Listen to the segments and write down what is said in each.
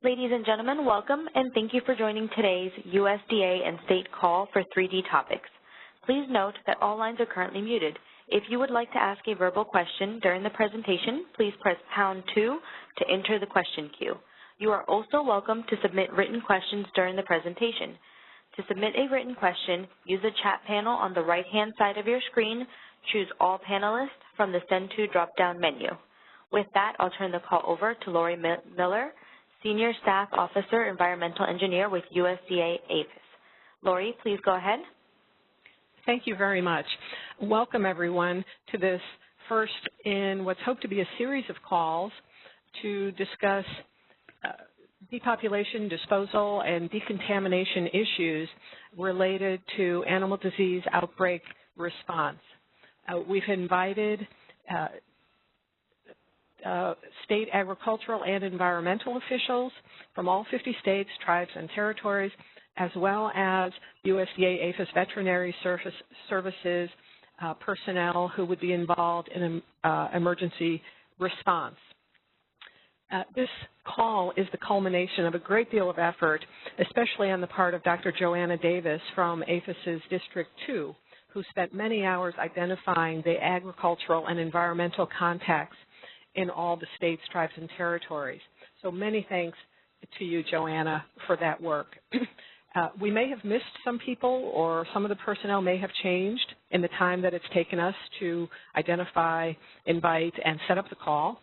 Ladies and gentlemen, welcome and thank you for joining today's USDA and state call for 3D topics. Please note that all lines are currently muted. If you would like to ask a verbal question during the presentation, please press #2 to enter the question queue. You are also welcome to submit written questions during the presentation. To submit a written question, use the chat panel on the right-hand side of your screen. Choose All Panelists from the Send To drop-down menu. With that, I'll turn the call over to Lori Miller, Senior Staff Officer, Environmental Engineer with USDA APHIS. Lori, please go ahead. Thank you very much. Welcome, everyone, to this first in what's hoped to be a series of calls to discuss depopulation, disposal, and decontamination issues related to animal disease outbreak response. We've invited state agricultural and environmental officials from all 50 states, tribes, and territories, as well as USDA APHIS Veterinary Services personnel who would be involved in emergency response. This call is the culmination of a great deal of effort, especially on the part of Dr. Joanna Davis from APHIS's District 2, who spent many hours identifying the agricultural and environmental contexts in all the states, tribes, and territories. So many thanks to you, Joanna, for that work. We may have missed some people, or some of the personnel may have changed in the time that it's taken us to identify, invite, and set up the call.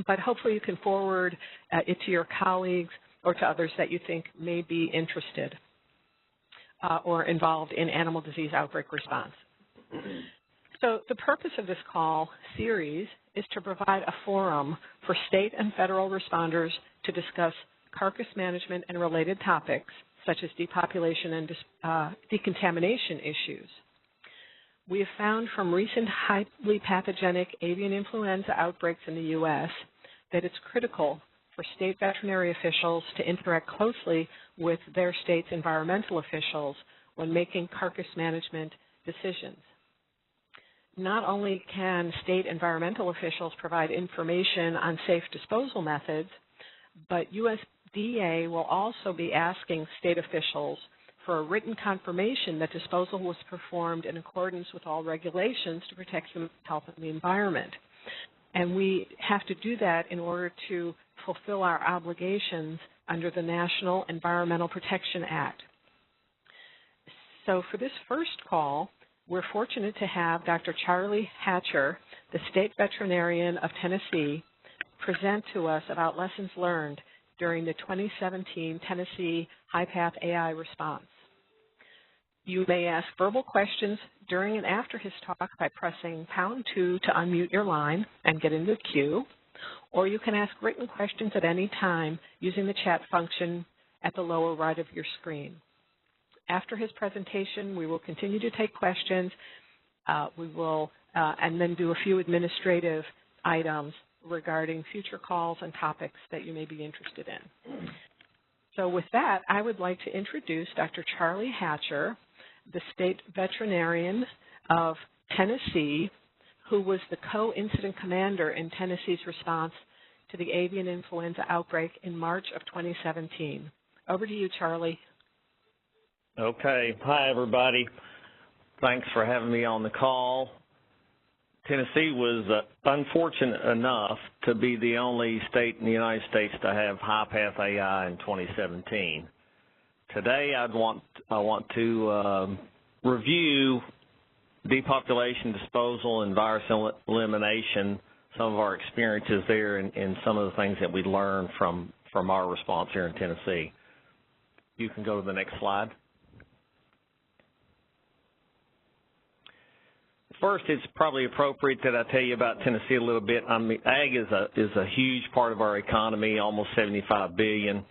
But hopefully you can forward it to your colleagues or to others that you think may be interested or involved in animal disease outbreak response. So the purpose of this call series is to provide a forum for state and federal responders to discuss carcass management and related topics, such as depopulation and decontamination issues. We have found from recent highly pathogenic avian influenza outbreaks in the U.S. that it's critical for state veterinary officials to interact closely with their state's environmental officials when making carcass management decisions. Not only can state environmental officials provide information on safe disposal methods, but USDA will also be asking state officials for a written confirmation that disposal was performed in accordance with all regulations to protect human health and the environment. And we have to do that in order to fulfill our obligations under the National Environmental Protection Act. So for this first call, we're fortunate to have Dr. Charlie Hatcher, the State Veterinarian of Tennessee, present to us about lessons learned during the 2017 Tennessee HiPath AI response. You may ask verbal questions during and after his talk by pressing #2 to unmute your line and get into the queue, or you can ask written questions at any time using the chat function at the lower right of your screen. After his presentation, we will continue to take questions. We will and then do a few administrative items regarding future calls and topics that you may be interested in. So with that, I would like to introduce Dr. Charlie Hatcher, the State Veterinarian of Tennessee, who was the co-incident commander in Tennessee's response to the avian influenza outbreak in March of 2017. Over to you, Charlie. Okay. Hi, everybody. Thanks for having me on the call. Tennessee was unfortunate enough to be the only state in the United States to have HiPath AI in 2017. Today, I want to review depopulation, disposal, and virus elimination, some of our experiences there, and some of the things that we learned from our response here in Tennessee. You can go to the next slide. First, it's probably appropriate that I tell you about Tennessee a little bit. I mean, ag is a huge part of our economy, almost $75 billion.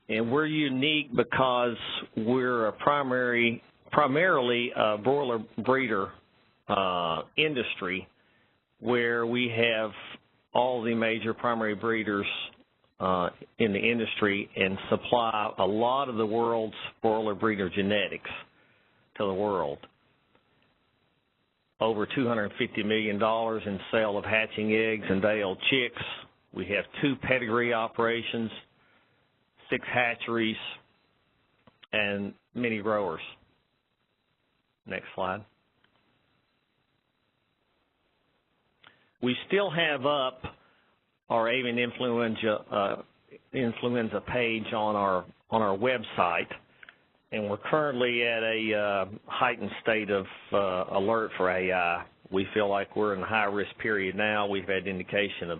And we're unique because we're a primarily a broiler breeder industry, where we have all the major primary breeders in the industry and supply a lot of the world's broiler breeder genetics to the world. Over $250 million in sale of hatching eggs and day-old chicks. We have 2 pedigree operations, 6 hatcheries, and many growers. Next slide. We still have up our avian influenza page on our website, and we're currently at a heightened state of alert for AI. We feel like we're in a high-risk period now. We've had indication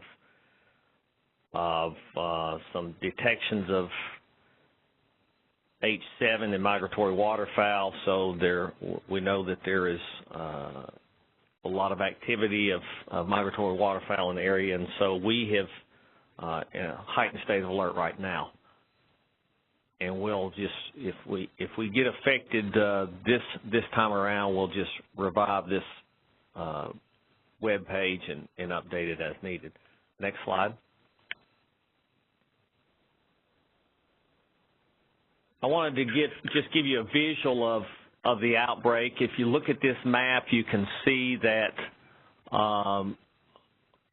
of some detections of H7 in migratory waterfowl, so we know that there is a lot of activity of migratory waterfowl in the area, and so we have in a heightened state of alert right now. And we'll just, if we get affected this time around, we'll just revive this web page and update it as needed. Next slide. I wanted to just give you a visual of the outbreak. If you look at this map, you can see that our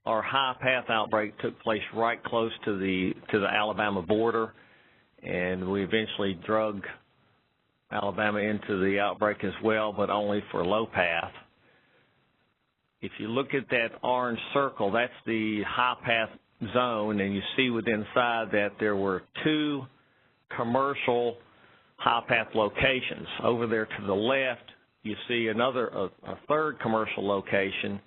high path outbreak took place right close to the Alabama border, and we eventually drug Alabama into the outbreak as well, but only for low path. If you look at that orange circle, that's the high path zone, and you see within inside that there were 2 commercial high path locations. Over there to the left, you see a third commercial location,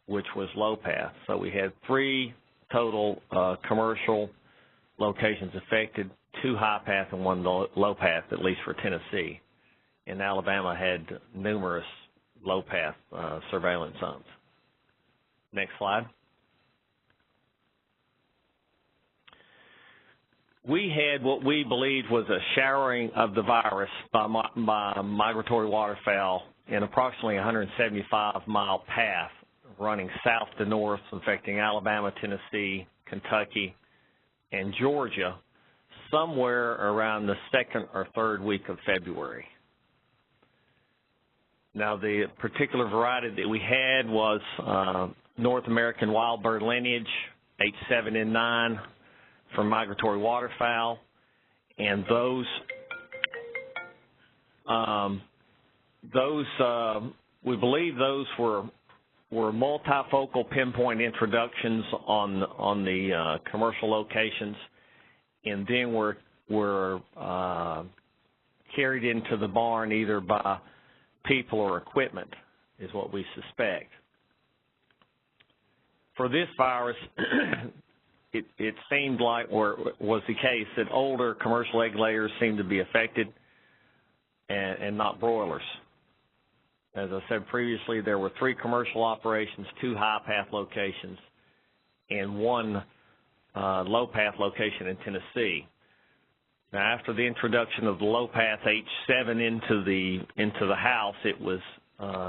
which was low path. So we had 3 total commercial locations affected, 2 high path and 1 low path, at least for Tennessee. And Alabama had numerous low path surveillance zones. Next slide. We had what we believed was a showering of the virus by migratory waterfowl in approximately 175-mile path running south to north, affecting Alabama, Tennessee, Kentucky, and Georgia, somewhere around the 2nd or 3rd week of February. Now, the particular variety that we had was North American wild bird lineage, H7N9, from migratory waterfowl, and we believe those were multifocal pinpoint introductions on the commercial locations, and then were carried into the barn either by people or equipment, is what we suspect. For this virus, it seemed like, or was the case, that older commercial egg layers seemed to be affected and not broilers. As I said previously, there were 3 commercial operations, 2 high path locations, and 1 low path location in Tennessee. Now, after the introduction of the low path H7 into the house, it was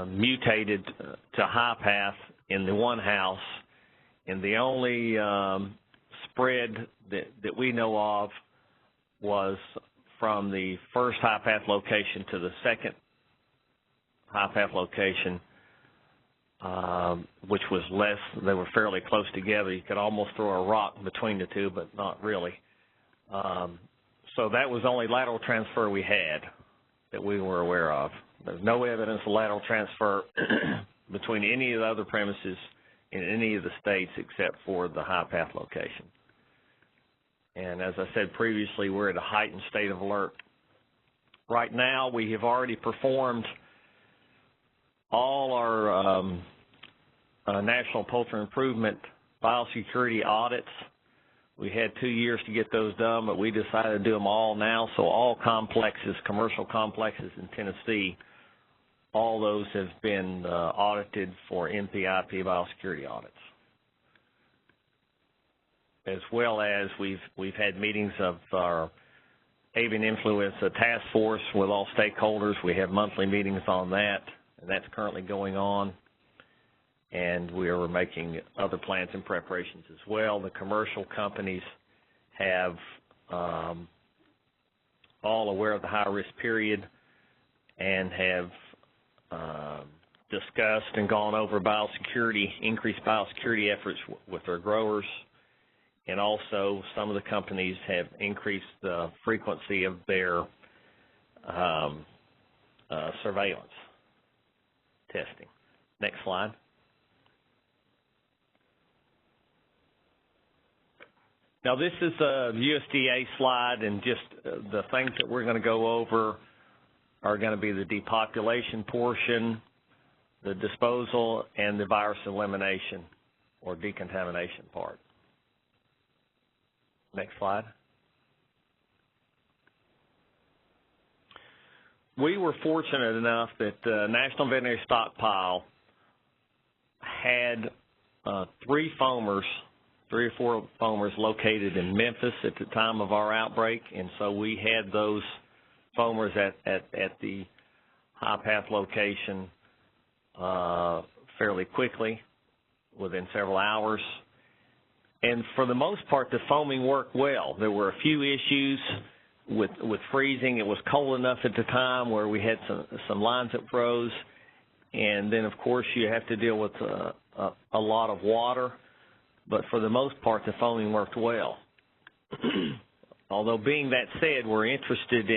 mutated to high path in the 1 house, and the only spread that we know of was from the first high path location to the second high path location, which was less. They were fairly close together. You could almost throw a rock between the 2, but not really. So that was the only lateral transfer we had that we were aware of. There's no evidence of lateral transfer between any of the other premises in any of the states except for the high path location. And as I said previously, we're at a heightened state of alert. Right now, we have already performed all our National Poultry Improvement biosecurity audits. We had 2 years to get those done, but we decided to do them all now. So all complexes, commercial complexes in Tennessee, all those have been audited for NPIP biosecurity audits. As well as we've had meetings of our avian influenza task force with all stakeholders. We have monthly meetings on that, and that's currently going on. And we are making other plans and preparations as well. The commercial companies have all aware of the high-risk period and have discussed and gone over biosecurity, increased biosecurity efforts with their growers. and also some of the companies have increased the frequency of their surveillance testing. Next slide. Now this is a USDA slide, and just the things that we're going to go over are going to be the depopulation portion, the disposal, and the virus elimination or decontamination part. Next slide. We were fortunate enough that National Veterinary Stockpile had 3 or 4 foamers located in Memphis at the time of our outbreak, and so we had those foamers at the high path location fairly quickly, within several hours. And for the most part, the foaming worked well. There were a few issues with freezing. It was cold enough at the time where we had some lines that froze, and then of course you have to deal with a lot of water. But for the most part, the foaming worked well. Although, being that said, we're interested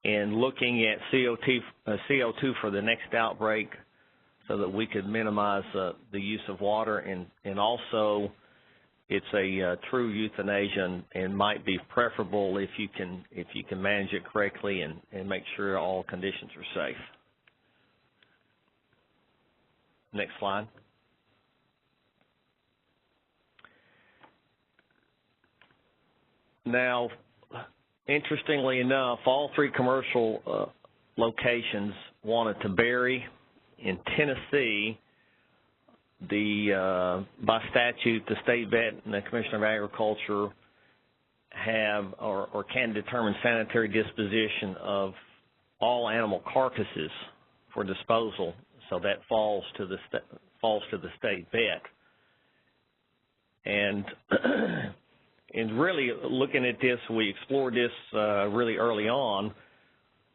in looking at CO2 for the next outbreak, so that we could minimize the use of water, and also it's a true euthanasia and might be preferable if you can manage it correctly and make sure all conditions are safe. Next slide. Now, interestingly enough, all 3 commercial locations wanted to bury. In Tennessee, by statute, the state vet and the Commissioner of Agriculture have or can determine sanitary disposition of all animal carcasses for disposal. So that falls to the state vet. And really looking at this, we explored this really early on.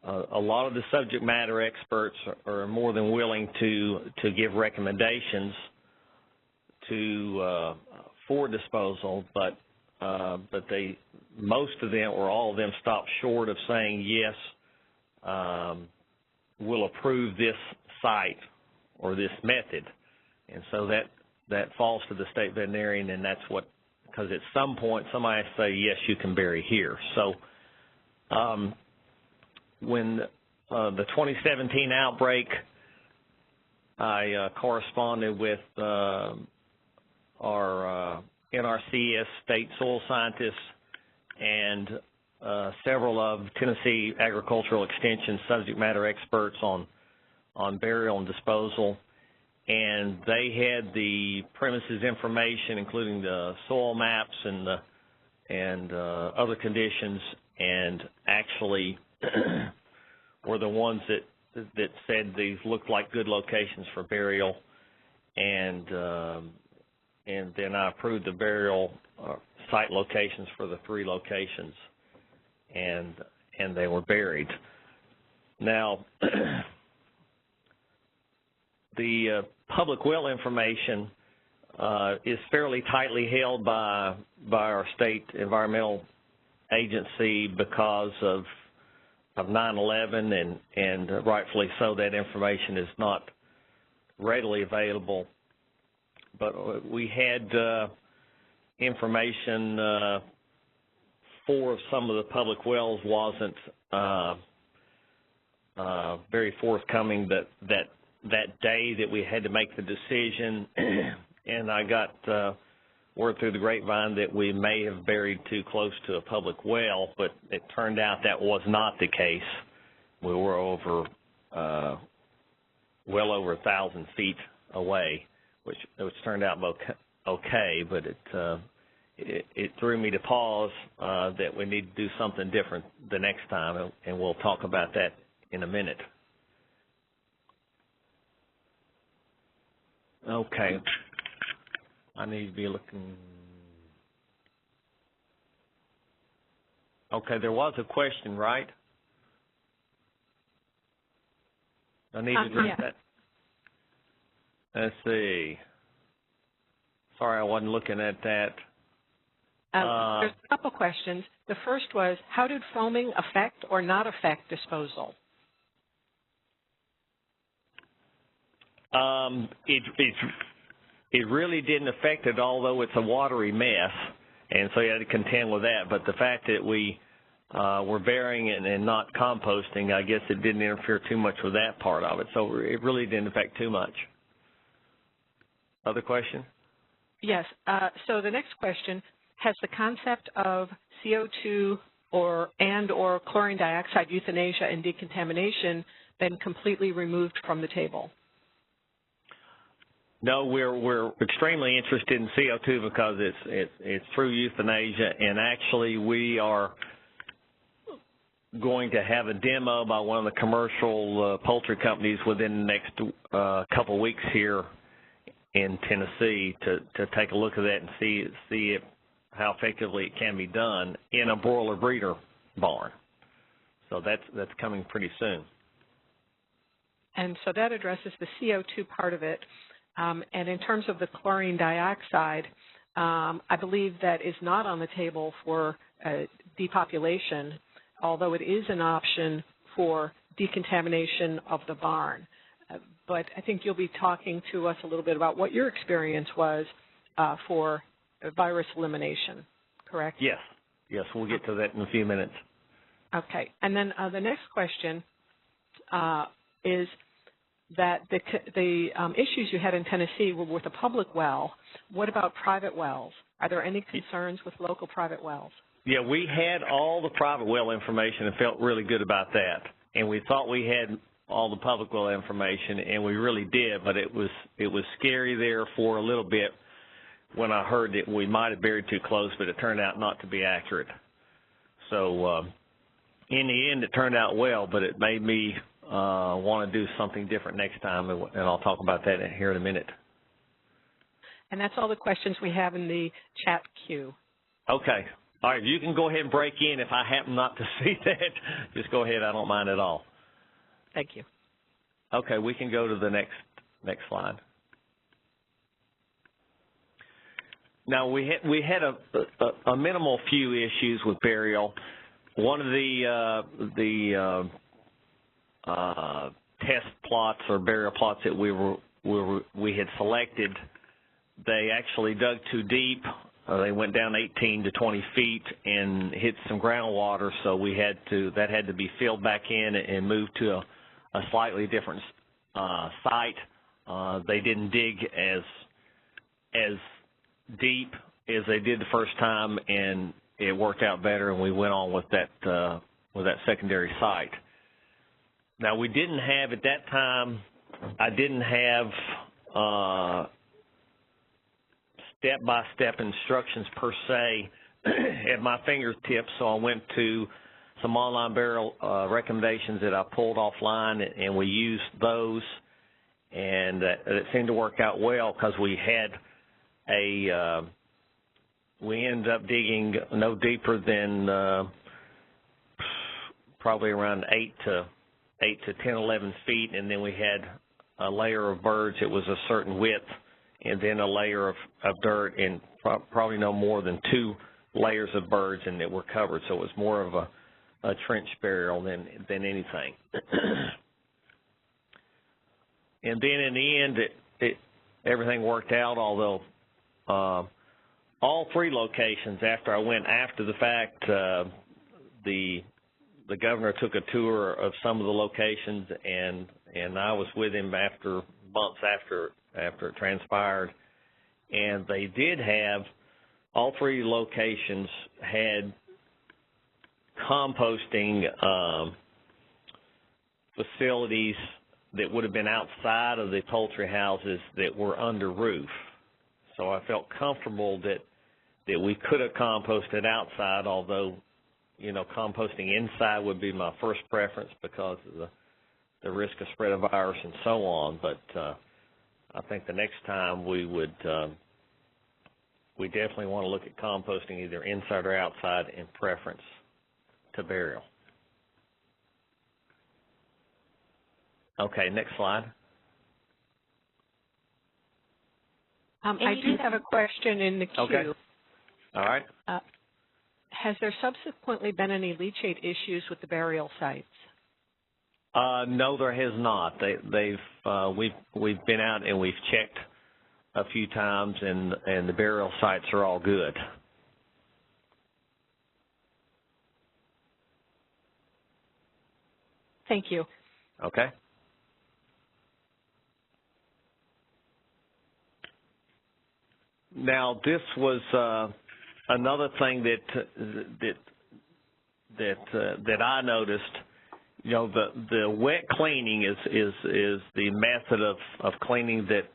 A lot of the subject matter experts are more than willing to give recommendations for disposal, but most of them or all of them stopped short of saying yes, we'll approve this site or this method, and so that falls to the state veterinarian, and that's what, because at some point somebody has to say yes, you can bury here. So when the 2017 outbreak, I corresponded with our NRCS state soil scientists and several of Tennessee Agricultural Extension subject matter experts on burial and disposal, and they had the premises information, including the soil maps and other conditions, and actually were the ones that said these looked like good locations for burial, and then I approved the burial site locations for the 3 locations, and they were buried. Now, the public well information is fairly tightly held by our state environmental agency because of 9/11, and rightfully so. That information is not readily available. But we had information for some of the public wells wasn't very forthcoming that day that we had to make the decision, and I got word through the grapevine that we may have buried too close to a public well, but it turned out that was not the case. We were well over 1,000 feet away, which turned out okay, but it threw me to pause that we need to do something different the next time, and we'll talk about that in a minute. Okay. I need to be looking. Okay, there was a question, right? I need to do that. Let's see. Sorry, I wasn't looking at that. There's a couple questions. The first was, how did foaming affect or not affect disposal? It really didn't affect it, although it's a watery mess, and so you had to contend with that. But the fact that we were burying it and not composting, I guess it didn't interfere too much with that part of it. So it really didn't affect too much. Other question? Yes. So the next question, has the concept of CO2 or chlorine dioxide euthanasia and decontamination been completely removed from the table? No, we're extremely interested in CO2 because it's through euthanasia, and actually we are going to have a demo by one of the commercial poultry companies within the next couple of weeks here in Tennessee to take a look at that and see how effectively it can be done in a broiler breeder barn. So that's coming pretty soon. And so that addresses the CO2 part of it. And in terms of the chlorine dioxide, I believe that is not on the table for depopulation, although it is an option for decontamination of the barn. But I think you'll be talking to us a little bit about what your experience was for virus elimination, correct? Yes. Yes, we'll get to that in a few minutes. Okay. And then the next question is that the issues you had in Tennessee were with a public well. What about private wells? Are there any concerns with local private wells? Yeah, we had all the private well information and felt really good about that. And we thought we had all the public well information, and we really did, but it was scary there for a little bit when I heard that we might have buried too close, but it turned out not to be accurate. So in the end, it turned out well, but it made me want to do something different next time, and I'll talk about that here in a minute. And that's all the questions we have in the chat queue. Okay. All right, you can go ahead and break in. If I happen not to see that, just go ahead. I don't mind at all. Thank you. Okay, we can go to the next slide. Now, we had a minimal few issues with burial. One of the test plots or burial plots that we had selected, they actually dug too deep. They went down 18 to 20 feet and hit some groundwater, so that had to be filled back in and moved to a slightly different site. They didn't dig as deep as they did the first time, and it worked out better, and we went on with that secondary site. Now, we didn't have at that time. I didn't have step-by-step instructions per se at my fingertips, so I went to some online burial recommendations that I pulled offline, and we used those, and it seemed to work out well because we ended up digging no deeper than probably around 8 to 10, 11 feet, and then we had a layer of birds that was a certain width, and then a layer of dirt, and probably no more than 2 layers of birds, and that were covered. So it was more of a trench burial than anything. And then in the end, everything worked out, although all 3 locations, after I went after the fact, the governor took a tour of some of the locations, and I was with him after months after it transpired, and they did have, all 3 locations had composting facilities that would have been outside of the poultry houses that were under roof. So I felt comfortable that we could have composted outside, although, composting inside would be my first preference because of the risk of spread of virus and so on. But I think the next time we definitely want to look at composting either inside or outside in preference to burial. Okay, next slide. I do have a question in the queue. Okay. All right. Has there subsequently been any leachate issues with the burial sites? No, there has not. We've been out and we've checked a few times, and the burial sites are all good. Thank you. Okay. Now, this was another thing that I noticed. You know, the wet cleaning is the method of cleaning that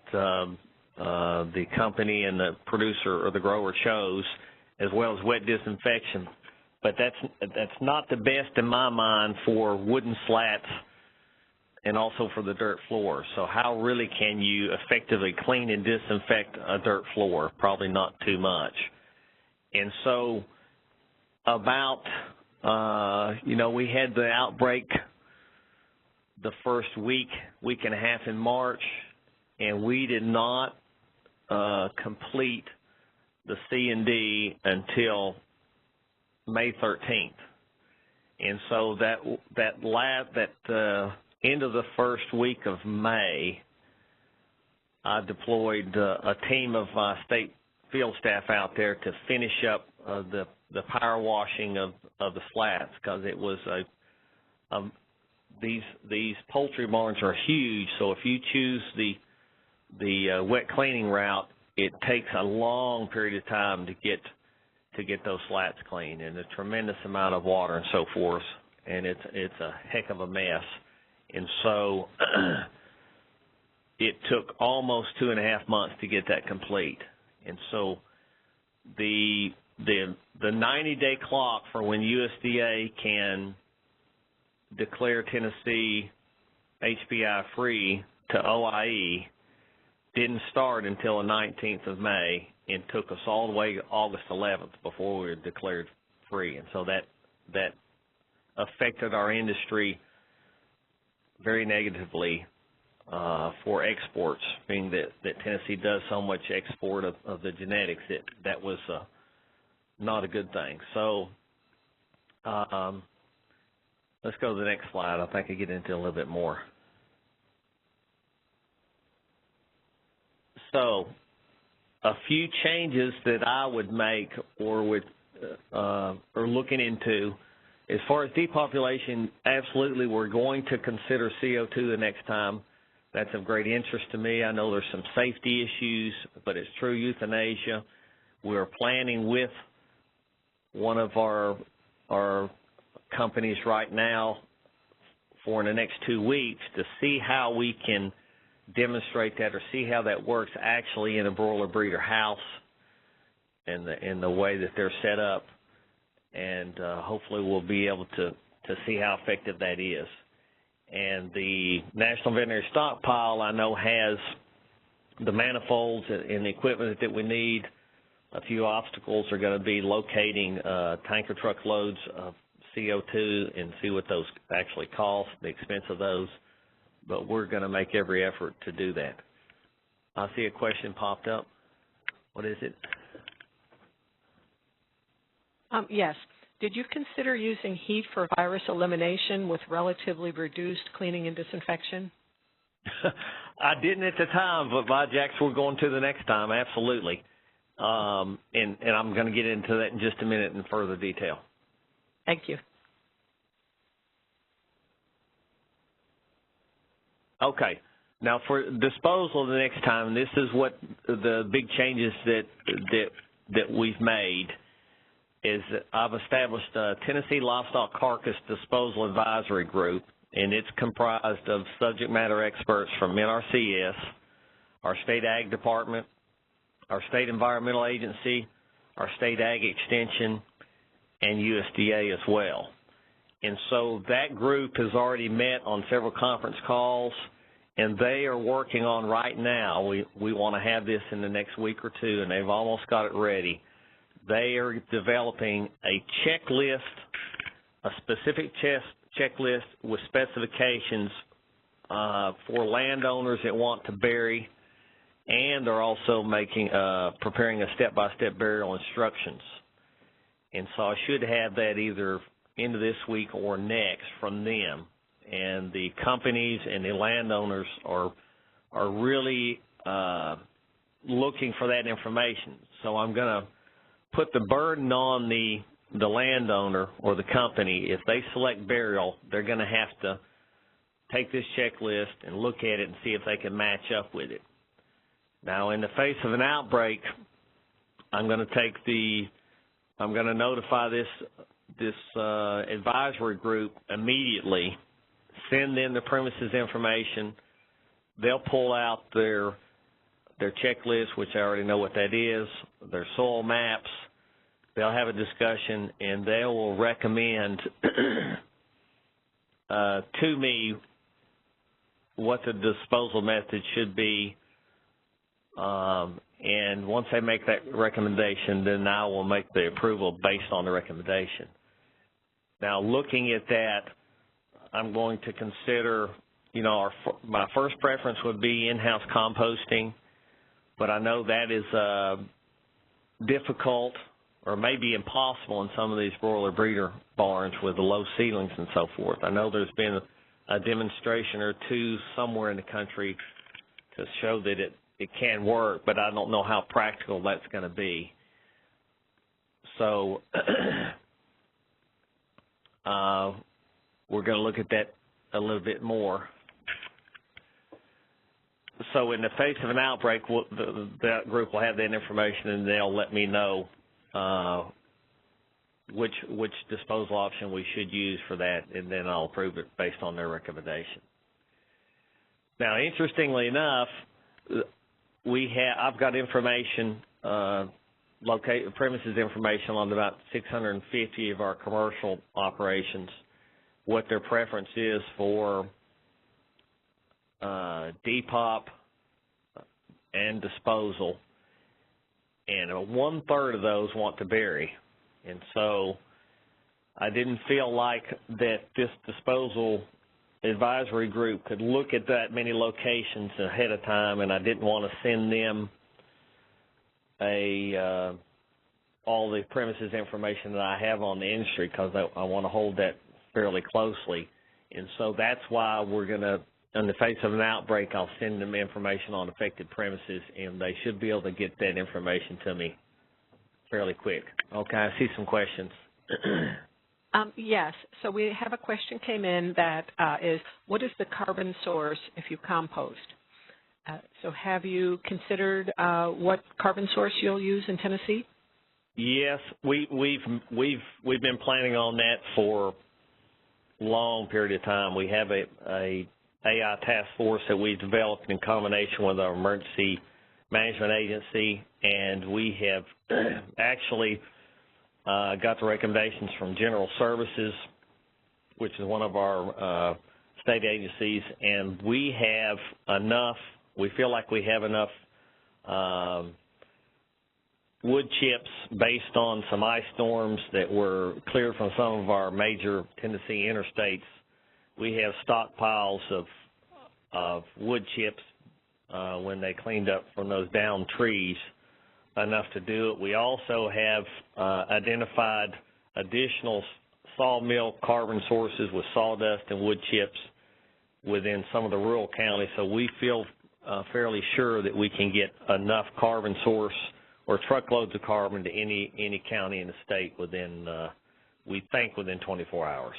the company and the producer or the grower chose, as well as wet disinfection. But that's not the best in my mind for wooden slats and also for the dirt floor. So how really can you effectively clean and disinfect a dirt floor? Probably not too much. And so about, we had the outbreak the first week and a half in March, and we did not complete the C&D until May 13th. And so that end of the first week of May, I deployed a team of state field staff out there to finish up the power washing of the slats, because it was these poultry barns are huge. So if you choose the wet cleaning route, it takes a long period of time to get those slats clean, and a tremendous amount of water and so forth, and it's a heck of a mess. And so it took almost 2.5 months to get that complete. And so the 90-day clock for when USDA can declare Tennessee HPI free to OIE didn't start until the 19th of May, and took us all the way to August 11th before we were declared free. And so that affected our industry very negatively for exports, being that Tennessee does so much export of the genetics. That was not a good thing. So let's go to the next slide. I think I get into a little bit more. So a few changes that I would make or looking into. As far as depopulation, absolutely, we're going to consider CO2 the next time. That's of great interest to me. I know there's some safety issues, but it's true euthanasia. We're planning with one of our companies right now for in the next 2 weeks to see how we can demonstrate that or see how that works actually in a broiler breeder house and in the way that they're set up. And hopefully we'll be able to see how effective that is. And the National Veterinary Stockpile, I know, has the manifolds and the equipment that we need. A few obstacles are going to be locating tanker truck loads of CO2 and see what those actually cost, the expense of those. But we're going to make every effort to do that. I see a question popped up. What is it? Yes. Did you consider using heat for virus elimination with relatively reduced cleaning and disinfection? I didn't at the time, but by Jacks, we're going to the next time, absolutely. And I'm going to get into that in just a minute in further detail. Thank you. Okay. Now, for disposal the next time, this is what the big changes that we've made is that I've established a Tennessee Livestock Carcass Disposal Advisory Group, and it's comprised of subject matter experts from NRCS, our state ag department, our state environmental agency, our state ag extension, and USDA as well. And so that group has already met on several conference calls, and they are working on right now. We want to have this in the next week or two, and they've almost got it ready. They are developing a checklist, a specific checklist with specifications for landowners that want to bury and they're also preparing a step-by-step burial instructions. And so I should have that either into this week or next from them. And the companies and the landowners are really looking for that information. So I'm going to put the burden on the landowner or the company. If they select burial, they're going to have to take this checklist and look at it and see if they can match up with it. Now, in the face of an outbreak, I'm going to notify this advisory group immediately, send them the premises information. They'll pull out their checklist, which I already know what that is, their soil maps. They'll have a discussion, and they will recommend to me what the disposal method should be. And once they make that recommendation, then I will make the approval based on the recommendation. Now, looking at that, I'm going to consider, my first preference would be in-house composting, but I know that is difficult or maybe impossible in some of these broiler breeder barns with the low ceilings and so forth. I know there's been a demonstration or two somewhere in the country to show that it can work, but I don't know how practical that's going to be. So we're going to look at that a little bit more. So in the face of an outbreak, that group will have that information, and they'll let me know which disposal option we should use for that, and then I'll approve it based on their recommendation. Now, interestingly enough, I've got information, premises information on about 650 of our commercial operations, what their preference is for depop and disposal, and 1/3 of those want to bury. And so I didn't feel like that this disposal advisory group could look at that many locations ahead of time, and I didn't want to send them all the premises information that I have on the industry, because I want to hold that fairly closely. And so that's why we're going to, in the face of an outbreak, I'll send them information on affected premises, and they should be able to get that information to me fairly quick. Okay, I see some questions. Yes. So we have a question came in that is, what is the carbon source if you compost? So have you considered what carbon source you'll use in Tennessee? Yes, we've been planning on that for a long period of time. We have a AI task force that we developed in combination with our emergency management agency, and we have actually got the recommendations from General Services, which is one of our state agencies, and we feel like we have enough wood chips based on some ice storms that were cleared from some of our major Tennessee interstates. We have stockpiles of wood chips when they cleaned up from those downed trees, enough to do it. We also have identified additional sawmill carbon sources with sawdust and wood chips within some of the rural counties, so we feel fairly sure that we can get enough carbon source or truckloads of carbon to any county in the state within, we think, within 24 hours.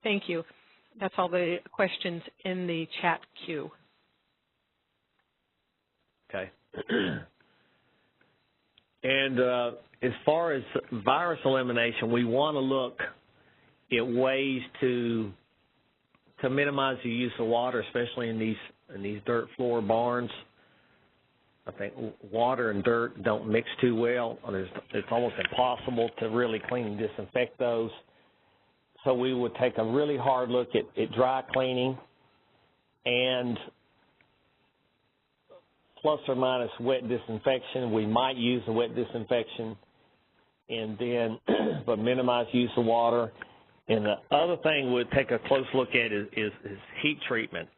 Thank you. That's all the questions in the chat queue. Okay. And as far as virus elimination, we want to look at ways to minimize the use of water, especially in these dirt floor barns. I think water and dirt don't mix too well. It's almost impossible to really clean and disinfect those. So we would take a really hard look at dry cleaning and plus or minus wet disinfection. We might use the wet disinfection and then but minimize use of water. And the other thing we'd take a close look at is heat treatment.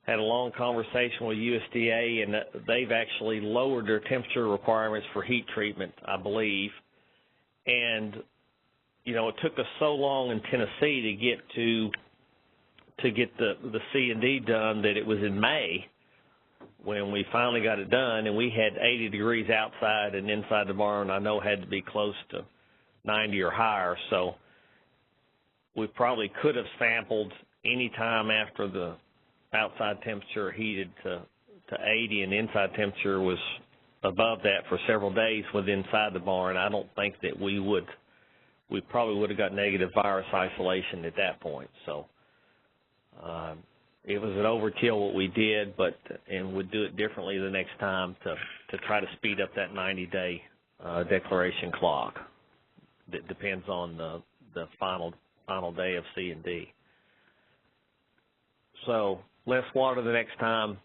had a long conversation with USDA, and they've actually lowered their temperature requirements for heat treatment, I believe. And, you know, it took us so long in Tennessee to get the C&D done that it was in May when we finally got it done, and we had 80 degrees outside, and inside the barn I know had to be close to 90 or higher. So we probably could have sampled any time after the outside temperature heated to 80 and inside temperature was above that for several days with inside the barn. I don't think that we probably would have got negative virus isolation at that point. So it was an overkill what we did, and we'd do it differently the next time to try to speed up that 90-day declaration clock. That depends on the final day of C&D. So less water the next time,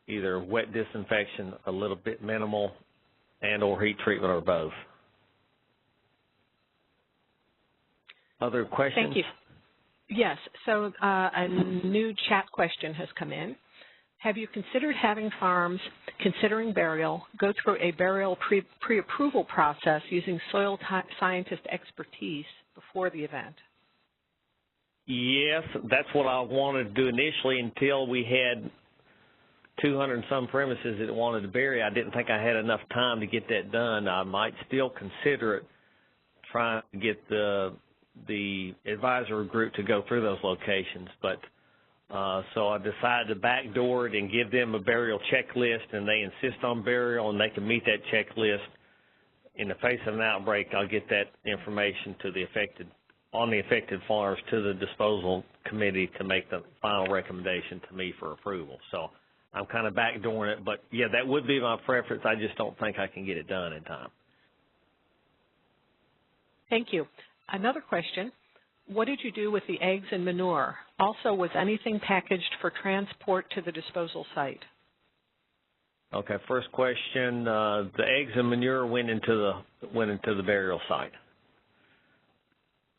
either wet disinfection, a little bit minimal, and or heat treatment, or both. Other questions? Thank you. Yes, so a new chat question has come in. Have you considered having farms considering burial go through a burial pre-approval process using soil scientist expertise before the event? Yes, that's what I wanted to do initially until we had 200 and some premises that wanted to bury. I didn't think I had enough time to get that done. I might still consider it, trying to get the advisory group to go through those locations, but so I decided to backdoor it and give them a burial checklist, and they insist on burial and they can meet that checklist. In the face of an outbreak, I'll get that information to the affected farms to the disposal committee to make the final recommendation to me for approval. So I'm kind of backdooring it, but yeah, that would be my preference. I just don't think I can get it done in time. Thank you. Another question, what did you do with the eggs and manure? Also, was anything packaged for transport to the disposal site? Okay, first question, the eggs and manure went into the burial site.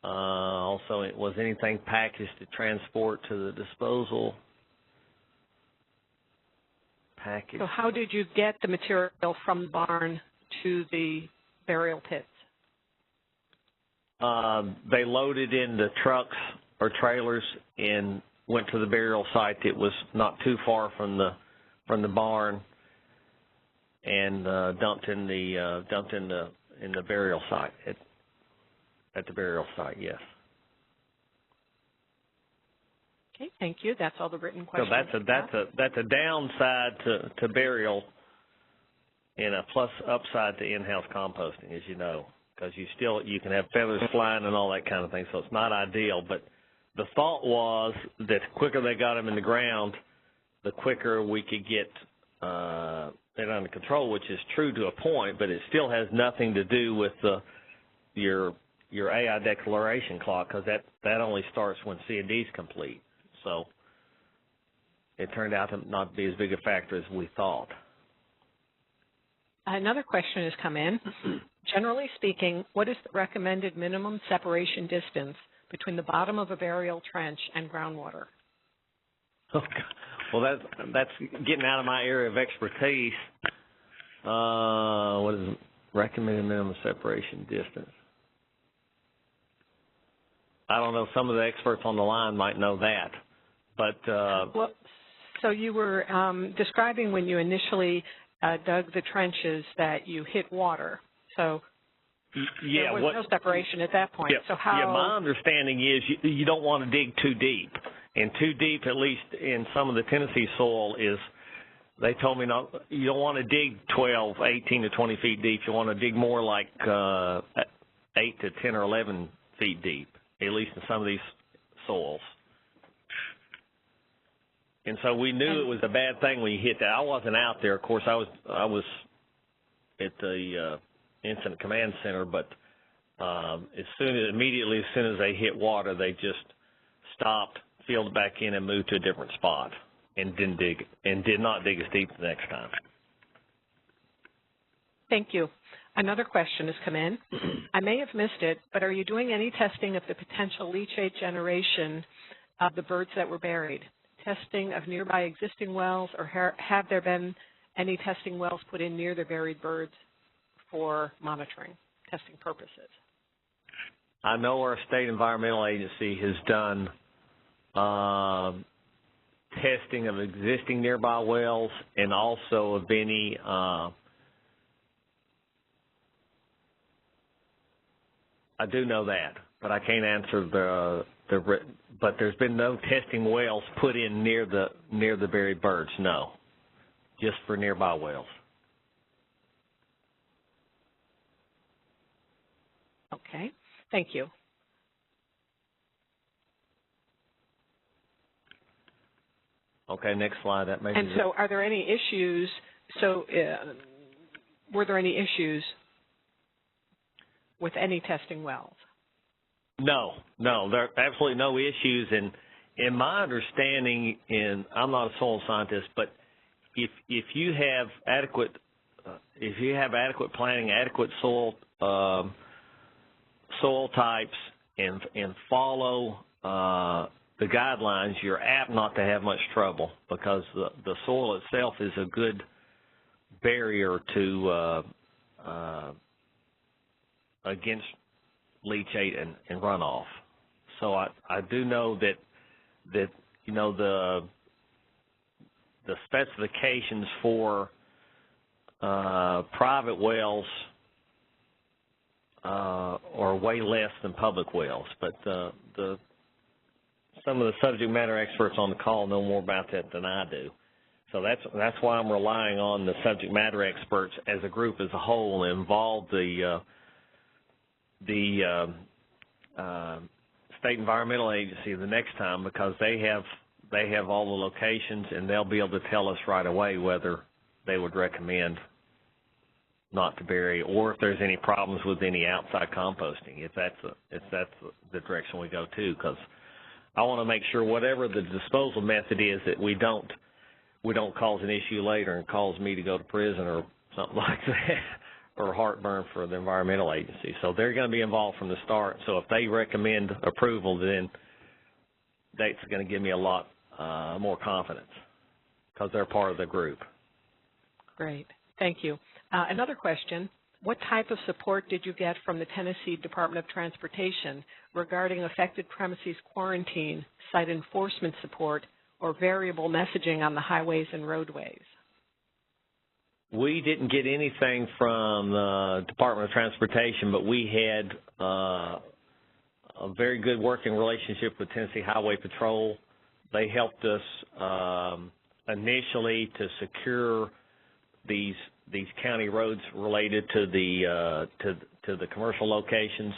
Also, was anything packaged to transport to the disposal? Package. So how did you get the material from the barn to the burial pits? They loaded in the trucks or trailers and went to the burial site. It was not too far from the barn, and dumped in the burial site at the burial site. Yes. Okay, thank you. That's all the written questions. So that's a downside to burial, and a plus upside to in-house composting, as you know. Because you can have feathers flying and all that kind of thing, so it's not ideal. But the thought was that the quicker they got them in the ground, the quicker we could get it under control, which is true to a point, but it still has nothing to do with your AI declaration clock, because that only starts when C&D is complete. So it turned out to not be as big a factor as we thought. Another question has come in. Generally speaking, what is the recommended minimum separation distance between the bottom of a burial trench and groundwater? Okay. Well, that's getting out of my area of expertise. What is recommended minimum separation distance? I don't know. Some of the experts on the line might know that, but well, so you were describing when you initially dug the trenches that you hit water. So there was no separation at that point. Yeah, so how? Yeah, my understanding is you don't want to dig too deep. And too deep, at least in some of the Tennessee soil, is they told me you don't want to dig 12, 18 to 20 feet deep. You want to dig more like 8 to 10 or 11 feet deep, at least in some of these soils. And so we knew it was a bad thing when you hit that. I wasn't out there, of course. I was at the incident command center, but immediately as soon as they hit water, they just stopped, filled back in, and moved to a different spot, and did not dig as deep the next time. Thank you. Another question has come in. I may have missed it, but are you doing any testing of the potential leachate generation of the birds that were buried? testing of nearby existing wells, or have there been any testing wells put in near the buried birds for monitoring, testing purposes? I know our state environmental agency has done testing of existing nearby wells and also of any I do know that, but I can't answer but there's been no testing wells put in near the buried birds, no, just for nearby wells. Okay, thank you. Okay, next slide. That may be. And so, are there any issues? So, were there any issues with any testing wells? No, there are absolutely no issues. And in my understanding, and I'm not a soil scientist, but if you have adequate planting, adequate soil types, and follow the guidelines, you're apt not to have much trouble because the soil itself is a good barrier to against leachate and runoff. So I do know that you know the specifications for private wells are way less than public wells, but some of the subject matter experts on the call know more about that than I do. So that's why I'm relying on the subject matter experts as a group as a whole and involve the state environmental agency the next time, because they have all the locations and they'll be able to tell us right away whether they would recommend not to bury or if there's any problems with any outside composting, if that's the direction we go to, because I want to make sure whatever the disposal method is that we don't cause an issue later and cause me to go to prison or something like that, or heartburn for the environmental agency. So they're going to be involved from the start. So if they recommend approval, then that's going to give me a lot more confidence because they're part of the group. Great. Thank you. Another question. What type of support did you get from the Tennessee Department of Transportation regarding affected premises quarantine, site enforcement support, or variable messaging on the highways and roadways? We didn't get anything from the Department of Transportation, but we had a very good working relationship with Tennessee Highway Patrol. They helped us initially to secure these county roads related to the commercial locations,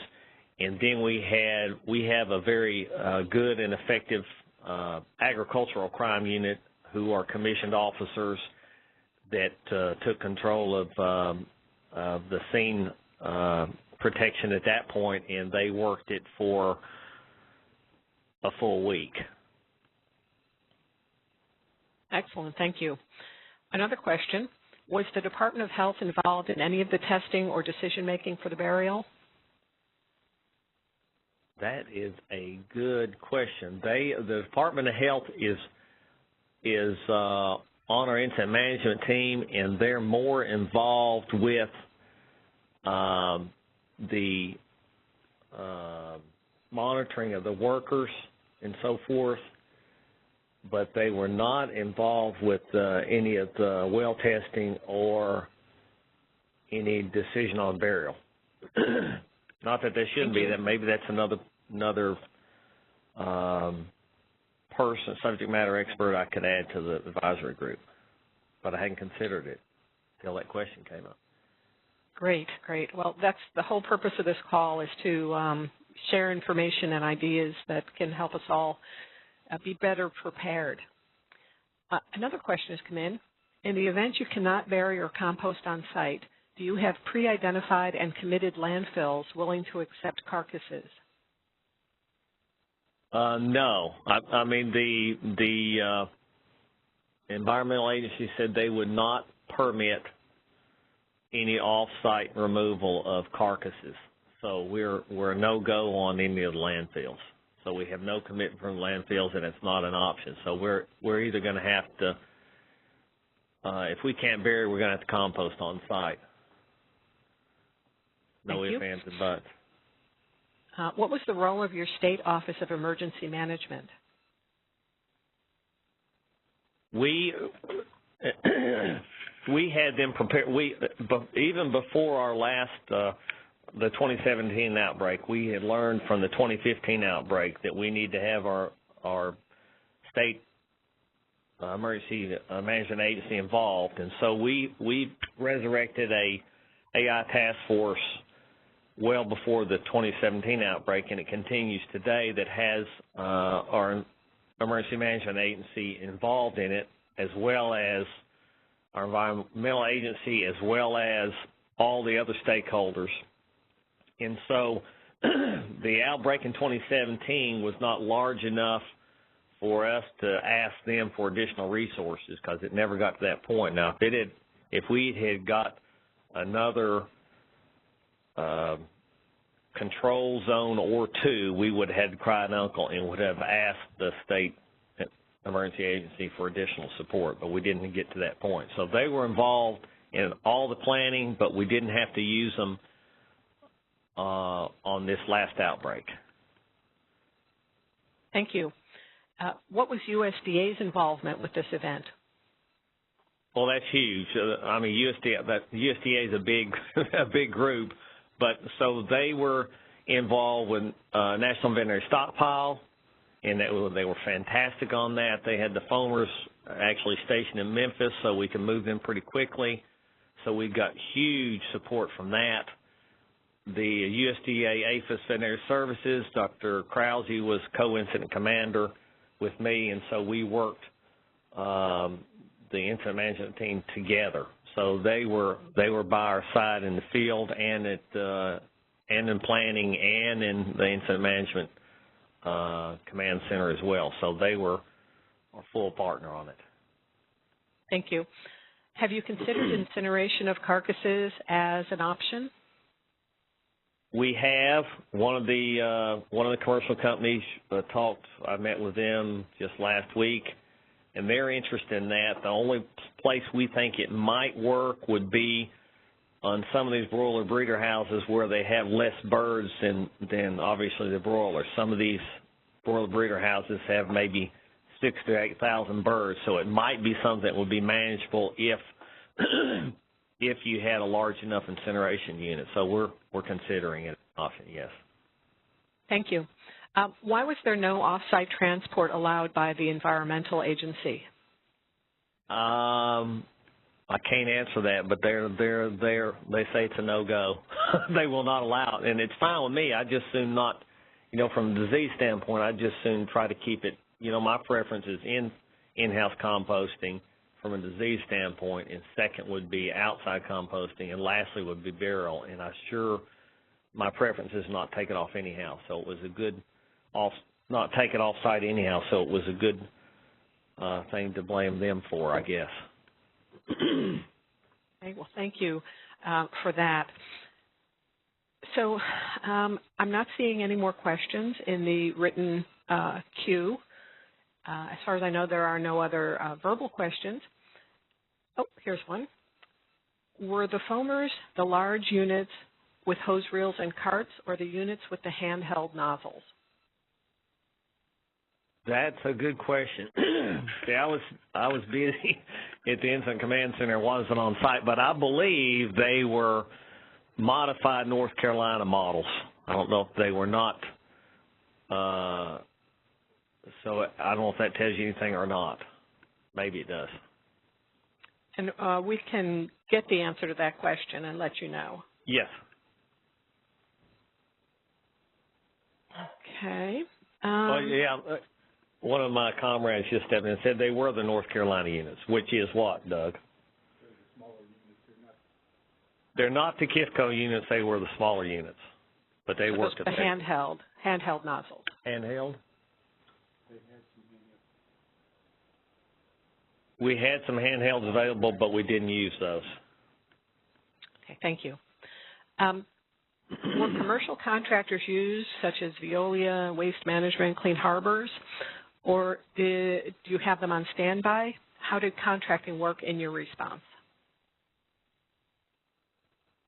and then we have a very good and effective agricultural crime unit who are commissioned officers that took control of the scene protection at that point, and they worked it for a full week. Excellent. Thank you. Another question. Was the Department of Health involved in any of the testing or decision-making for the burial? That is a good question. The Department of Health is on our incident management team, and they're more involved with the monitoring of the workers and so forth, but they were not involved with any of the well testing or any decision on burial. Not that they shouldn't be. That maybe that's another person, subject matter expert I could add to the advisory group, but I hadn't considered it until that question came up. Great, great. Well, that's the whole purpose of this call, is to share information and ideas that can help us all be better prepared. Another question has come in. In the event you cannot bury or compost on site, do you have pre-identified and committed landfills willing to accept carcasses? No. I mean, the environmental agency said they would not permit any off-site removal of carcasses. So we're a no-go on any of the landfills. So we have no commitment from landfills, and it's not an option. So we're either going to have to, if we can't bury, we're going to have to compost on site. No ifs, ands, and buts. What was the role of your state Office of Emergency Management? We had them prepared. Even before our last, the 2017 outbreak, we had learned from the 2015 outbreak that we need to have our state emergency management agency involved, and so we resurrected a AI task force well before the 2017 outbreak, and it continues today, that has our emergency management agency involved in it, as well as our environmental agency, as well as all the other stakeholders. And so the outbreak in 2017 was not large enough for us to ask them for additional resources, because it never got to that point. Now, if we had got another control zone or two, we would have had to cry uncle and would have asked the state emergency agency for additional support, but we didn't get to that point. So they were involved in all the planning, but we didn't have to use them on this last outbreak. Thank you. What was USDA's involvement with this event? Well, that's huge. I mean, USDA is a big group, but so they were involved with National Veterinary Stockpile, and they were fantastic on that. They had the foamers actually stationed in Memphis, so we could move them pretty quickly. So we got huge support from that. The USDA APHIS Veterinary Services, Dr. Krause was co-incident commander with me, and so we worked the incident management team together. So they were by our side in the field and and in planning and in the incident management command center as well. So they were our full partner on it. Thank you. Have you considered incineration of carcasses as an option? We have. One of the commercial companies talked. I met with them just last week, and they're interested in that. The only place we think it might work would be on some of these broiler breeder houses where they have less birds than obviously the broilers. Some of these broiler breeder houses have maybe 6,000 to 8,000 birds, so it might be something that would be manageable if if you had a large enough incineration unit. So we're considering it an option, yes. Thank you. Why was there no off-site transport allowed by the environmental agency? I can't answer that, but they say it's a no-go. They will not allow it, and it's fine with me. I just soon not, from a disease standpoint, I just soon try to keep it. My preference is in-house composting from a disease standpoint, and second would be outside composting, and lastly would be burial. And my preference is not take it off anyhow. So it was a good not take it off-site anyhow. So it was a good thing to blame them for, I guess. Okay, well, thank you for that. So I'm not seeing any more questions in the written queue. As far as I know, there are no other verbal questions. Oh, here's one. Were the foamers the large units with hose reels and carts, or the units with the handheld nozzles? That's a good question. See, I was busy at the Incident Command Center, wasn't on site, but I believe they were modified North Carolina models. I don't know if they were not. So I don't know if that tells you anything or not. Maybe it does. And we can get the answer to that question and let you know. Yes. Okay. Well, yeah. One of my comrades just stepped in and said they were the North Carolina units, which is what, Doug? They're not the KIFCO units. They were the smaller units, but they worked at the handheld nozzles. Handheld? We had some handhelds available, but we didn't use those. Okay, thank you. Were commercial contractors used, such as Veolia, Waste Management, Clean Harbors, or do you have them on standby? How did contracting work in your response?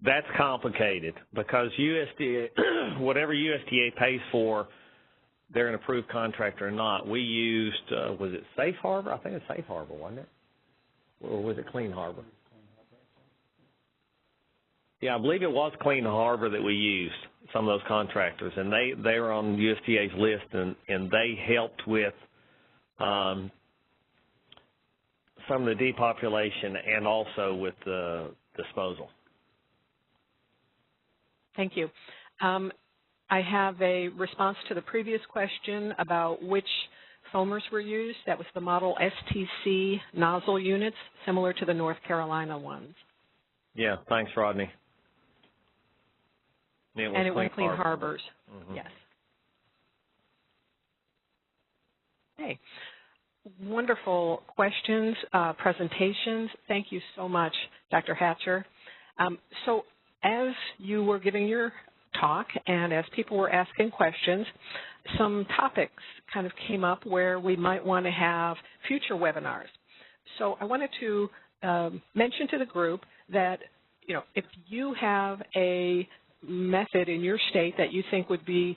That's complicated because USDA, whatever USDA pays for, they're an approved contractor or not. We used, was it Safe Harbor? I think it's Safe Harbor, wasn't it? Or was it Clean Harbor? Yeah, I believe it was Clean Harbor that we used, some of those contractors, and they were on USDA's list, and they helped with some of the depopulation and also with the disposal. Thank you. I have a response to the previous question about which foamers were used. That was the model STC nozzle units, similar to the North Carolina ones. Yeah, thanks, Rodney. It was Clean Harbors. Mm-hmm. Yes. Okay. Wonderful questions, presentations. Thank you so much, Dr. Hatcher. So as you were giving your talk and as people were asking questions, some topics kind of came up where we might want to have future webinars. So I wanted to mention to the group that, if you have a method in your state that you think would be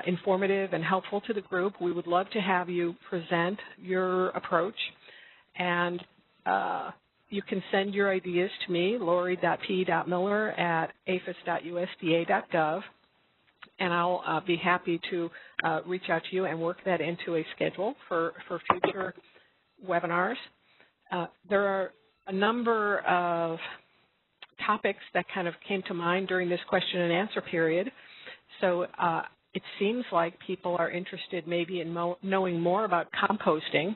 informative and helpful to the group, we would love to have you present your approach. And you can send your ideas to me, lori.p.miller@aphis.usda.gov, and I'll be happy to reach out to you and work that into a schedule for future webinars. There are a number of topics that kind of came to mind during this question and answer period. So it seems like people are interested maybe in knowing more about composting,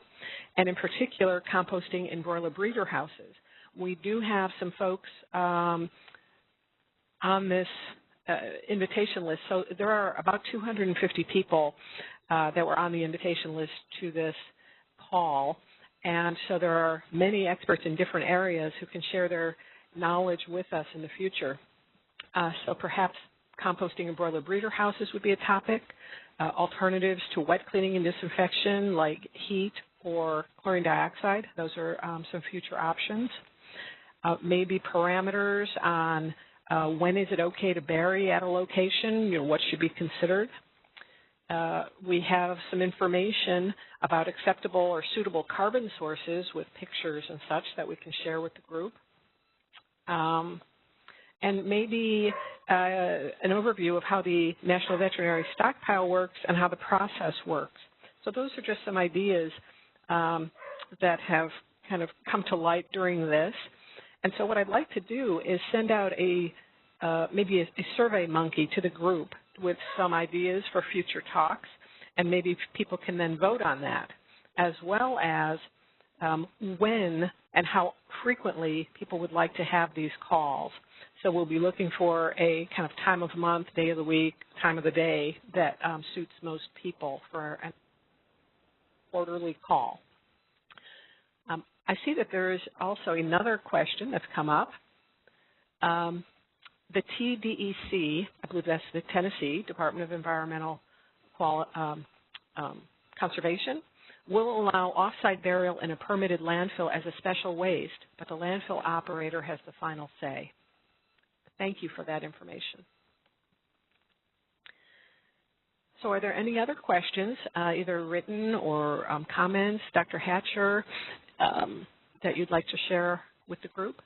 and in particular composting in broiler breeder houses. We do have some folks on this invitation list. So there are about 250 people that were on the invitation list to this call, and so there are many experts in different areas who can share their knowledge with us in the future. So perhaps composting in broiler breeder houses would be a topic. Alternatives to wet cleaning and disinfection like heat or chlorine dioxide, those are some future options. Maybe parameters on when is it okay to bury at a location, what should be considered. We have some information about acceptable or suitable carbon sources with pictures and such that we can share with the group. And maybe an overview of how the National Veterinary Stockpile works and how the process works. So those are just some ideas that have kind of come to light during this. And so what I'd like to do is send out maybe a survey monkey to the group with some ideas for future talks, and maybe people can then vote on that, as well as when and how frequently people would like to have these calls. So we'll be looking for a kind of time of month, day of the week, time of the day that suits most people for an quarterly call. I see that there is also another question that's come up. The TDEC, I believe that's the Tennessee Department of Environmental Conservation, will allow off-site burial in a permitted landfill as a special waste, but the landfill operator has the final say. Thank you for that information. So are there any other questions, either written or comments, Dr. Hatcher, that you'd like to share with the group?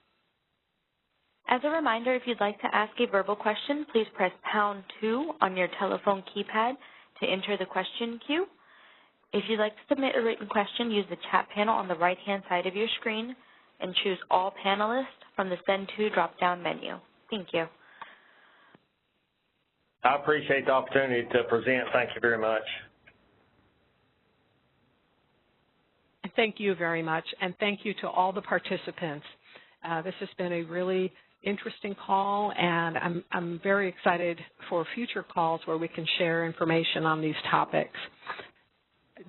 As a reminder, if you'd like to ask a verbal question, please press #2 on your telephone keypad to enter the question queue. If you'd like to submit a written question, use the chat panel on the right-hand side of your screen and choose All Panelists from the Send To drop-down menu. Thank you. I appreciate the opportunity to present. Thank you very much. Thank you very much, and thank you to all the participants. This has been a really interesting call, and I'm very excited for future calls where we can share information on these topics.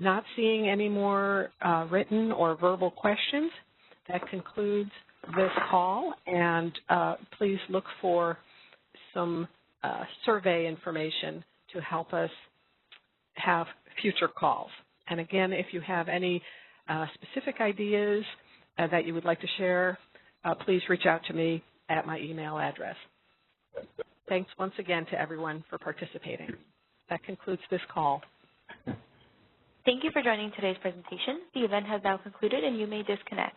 Not seeing any more written or verbal questions, that concludes this call, and please look for some survey information to help us have future calls. And again, if you have any specific ideas that you would like to share, please reach out to me at my email address. Thanks once again to everyone for participating. That concludes this call. Thank you for joining today's presentation. The event has now concluded and you may disconnect.